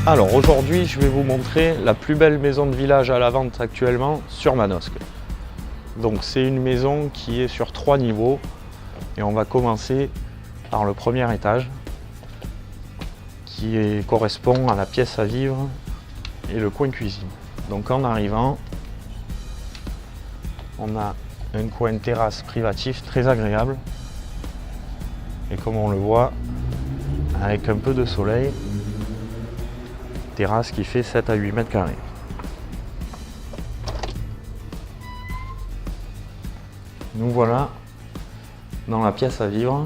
Alors aujourd'hui, je vais vous montrer la plus belle maison de village à la vente actuellement sur Manosque. Donc c'est une maison qui est sur 3 niveaux et on va commencer par le premier étage qui correspond à la pièce à vivre et le coin cuisine. Donc en arrivant, on a un coin terrasse privatif très agréable et comme on le voit, avec un peu de soleil, terrasse qui fait 7 à 8 mètres carrés. Nous voilà dans la pièce à vivre.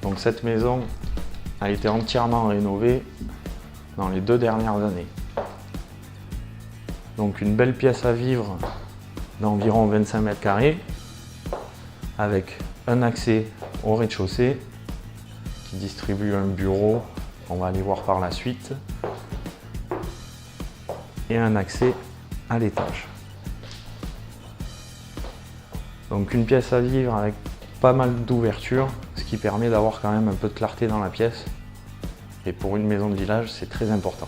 Donc cette maison a été entièrement rénovée dans les 2 dernières années. Donc une belle pièce à vivre d'environ 25 mètres carrés avec un accès au rez-de-chaussée qui distribue un bureau, on va aller voir par la suite, et un accès à l'étage. Donc une pièce à vivre avec pas mal d'ouvertures, ce qui permet d'avoir quand même un peu de clarté dans la pièce. Et pour une maison de village, c'est très important.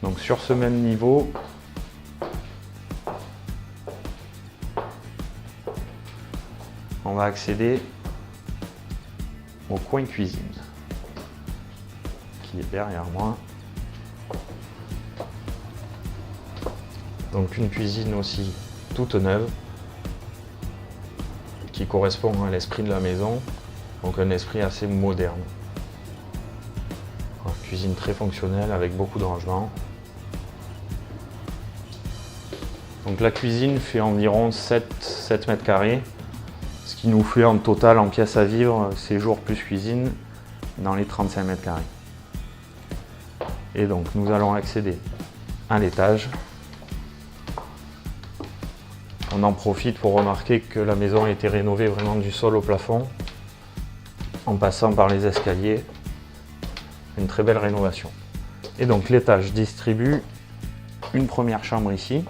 Donc sur ce même niveau, on va accéder au coin cuisine, qui est derrière moi. Donc une cuisine aussi toute neuve, qui correspond à l'esprit de la maison, donc un esprit assez moderne. Une cuisine très fonctionnelle avec beaucoup de rangements. Donc la cuisine fait environ 7 mètres carrés, ce qui nous fait en total en pièce à vivre, séjour plus cuisine, dans les 35 mètres carrés. Et donc nous allons accéder à l'étage. On en profite pour remarquer que la maison a été rénovée vraiment du sol au plafond, en passant par les escaliers. Une très belle rénovation. Et donc l'étage distribue une première chambre ici,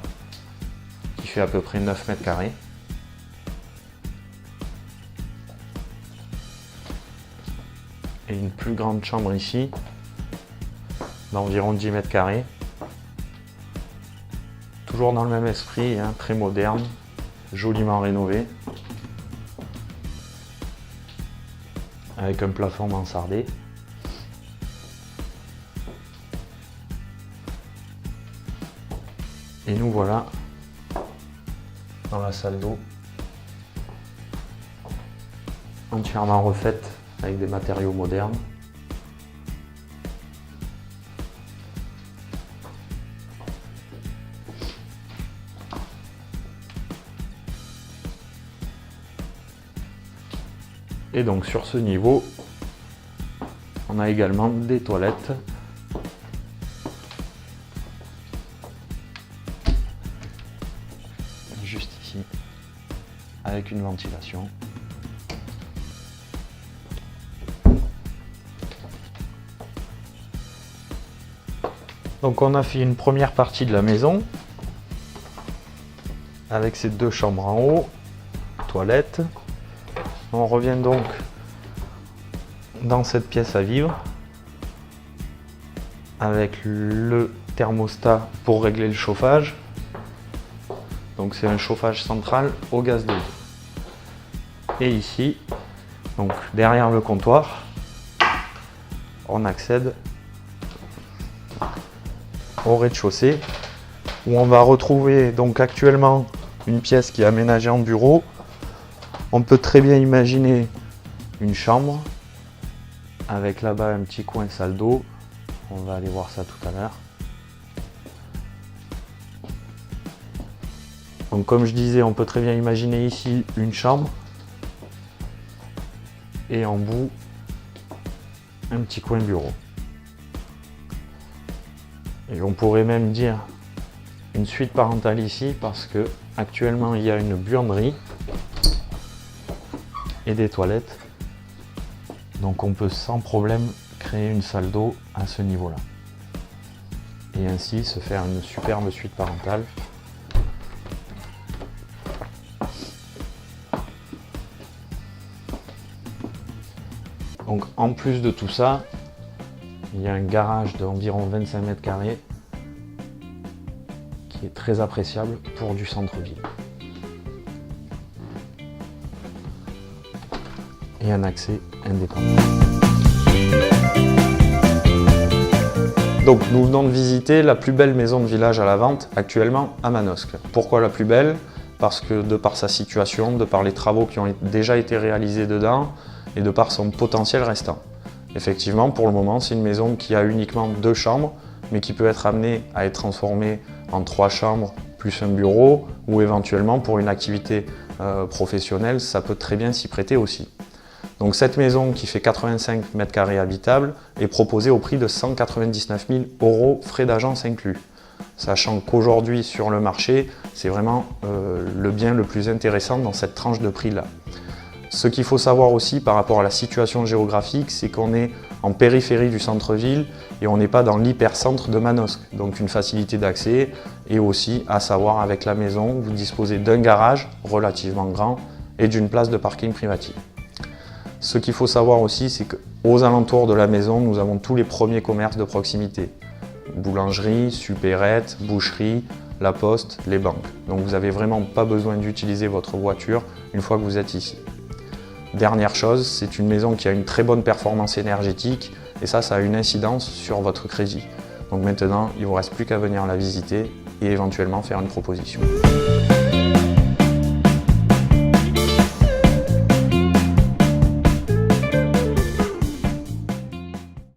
qui fait à peu près 9 mètres carrés. Et une plus grande chambre ici, d'environ 10 mètres carrés. Toujours dans le même esprit, hein, très moderne, joliment rénové, avec un plafond mansardé. Et nous voilà dans la salle d'eau, entièrement refaite avec des matériaux modernes. Et donc sur ce niveau, on a également des toilettes. Juste ici, avec une ventilation. Donc on a fait une première partie de la maison, avec ces 2 chambres en haut, toilettes. On revient donc dans cette pièce à vivre avec le thermostat pour régler le chauffage. Donc c'est un chauffage central au gaz de vie. Et ici, donc derrière le comptoir, on accède au rez-de-chaussée où on va retrouver donc actuellement une pièce qui est aménagée en bureau. On peut très bien imaginer une chambre avec là-bas un petit coin salle d'eau. On va aller voir ça tout à l'heure. Donc comme je disais, on peut très bien imaginer ici une chambre et en bout un petit coin bureau. Et on pourrait même dire une suite parentale ici parce que actuellement il y a une buanderie et des toilettes. Donc on peut sans problème créer une salle d'eau à ce niveau-là. Et ainsi se faire une superbe suite parentale. Donc en plus de tout ça, il y a un garage d'environ 25 mètres carrés qui est très appréciable pour du centre-ville. Et un accès indépendant. Donc nous venons de visiter la plus belle maison de village à la vente actuellement à Manosque. Pourquoi la plus belle? Parce que de par sa situation, de par les travaux qui ont déjà été réalisés dedans et de par son potentiel restant. Effectivement, pour le moment, c'est une maison qui a uniquement 2 chambres, mais qui peut être amenée à être transformée en 3 chambres plus un bureau, ou éventuellement pour une activité professionnelle, ça peut très bien s'y prêter aussi. Donc cette maison qui fait 85 mètres carrés habitables est proposée au prix de 199 000 €, frais d'agence inclus. Sachant qu'aujourd'hui sur le marché, c'est vraiment le bien le plus intéressant dans cette tranche de prix-là. Ce qu'il faut savoir aussi par rapport à la situation géographique, c'est qu'on est en périphérie du centre-ville et on n'est pas dans l'hypercentre de Manosque. Donc une facilité d'accès et aussi à savoir avec la maison, vous disposez d'un garage relativement grand et d'une place de parking privative. Ce qu'il faut savoir aussi, c'est qu'aux alentours de la maison, nous avons tous les premiers commerces de proximité. Boulangerie, supérette, boucherie, la poste, les banques. Donc vous n'avez vraiment pas besoin d'utiliser votre voiture une fois que vous êtes ici. Dernière chose, c'est une maison qui a une très bonne performance énergétique et ça a une incidence sur votre crédit. Donc maintenant, il ne vous reste plus qu'à venir la visiter et éventuellement faire une proposition.